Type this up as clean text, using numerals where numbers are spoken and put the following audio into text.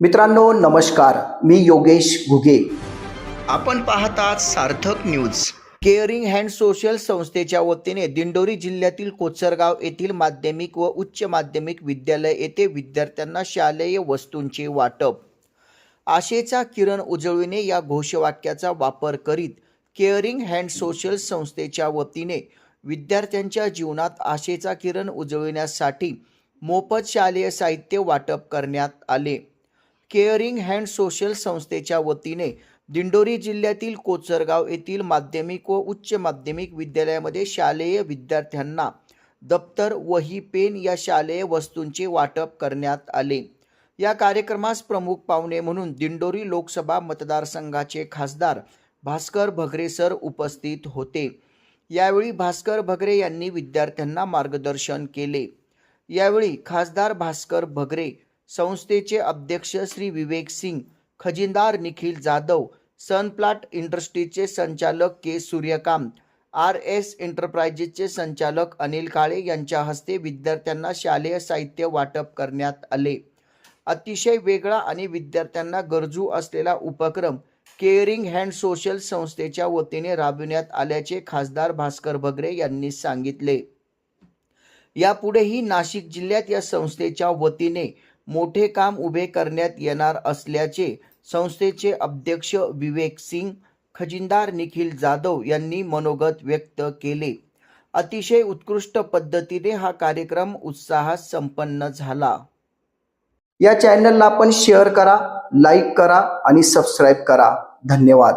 मित्रांनो नमस्कार, मी योगेश घुगे. आपण पाहतात सार्थक न्यूज. केअरिंग हँड सोशल संस्थेच्या वतीने दिंडोरी जिल्ह्यातील कोचरगाव येथील माध्यमिक व उच्च माध्यमिक विद्यालय येथे विद्यार्थ्यांना शालेय वस्तूंचे वाटप. आशेचा किरण उजळविणे या घोषवाक्याचा वापर करीत केअरिंग हँड सोशल संस्थेच्या वतीने विद्यार्थ्यांच्या जीवनात आशेचा किरण उजळविण्यासाठी मोफत शालेय साहित्य वाटप करण्यात आले. केअरिंग हँड सोशल संस्थेच्या वतीने दिंडोरी जिल्ह्यातील कोचरगाव येथील माध्यमिक व उच्च माध्यमिक विद्यालयामध्ये शालेय विद्यार्थ्यांना दप्तर, वही, पेन या शालेय वस्तूंचे वाटप करण्यात आले. या कार्यक्रमास प्रमुख पाहुणे म्हणून दिंडोरी लोकसभा मतदारसंघाचे खासदार भास्कर भगरे सर उपस्थित होते. यावेळी भास्कर भगरे यांनी विद्यार्थ्यांना मार्गदर्शन केले. यावेळी खासदार भास्कर भगरे, संस्थेचे अध्यक्ष श्री विवेक सिंग, खजिनदार निखिल जाधव, सनप्लाट इंडस्ट्रीजचे संचालक के सूर्यकांत, RS एंटरप्राइजेसचे संचालक अनिल काळे यांच्या हस्ते विद्यार्थ्यांना शालेय साहित्य वाटप करण्यात आले. अतिशय वेगळा आणि विद्यार्थ्यांना गरजू असलेला उपक्रम केअरिंग हँड सोशल संस्थेच्या वतीने राबविण्यात आल्याचे खासदार भास्कर भगरे यांनी सांगितले. यापुढेही नाशिक जिल्ह्यात या संस्थेच्या वतीने मोठे काम उभे करण्यात येणार असल्याचे संस्थेचे अध्यक्ष विवेक सिंग, खजिनदार निखिल जाधव यांनी मनोगत व्यक्त केले. अतिशय उत्कृष्ट पद्धतीने हा कार्यक्रम उत्साहात संपन्न झाला. या चॅनलला आपण शेअर करा, लाईक करा आणि सबस्क्राईब करा. धन्यवाद.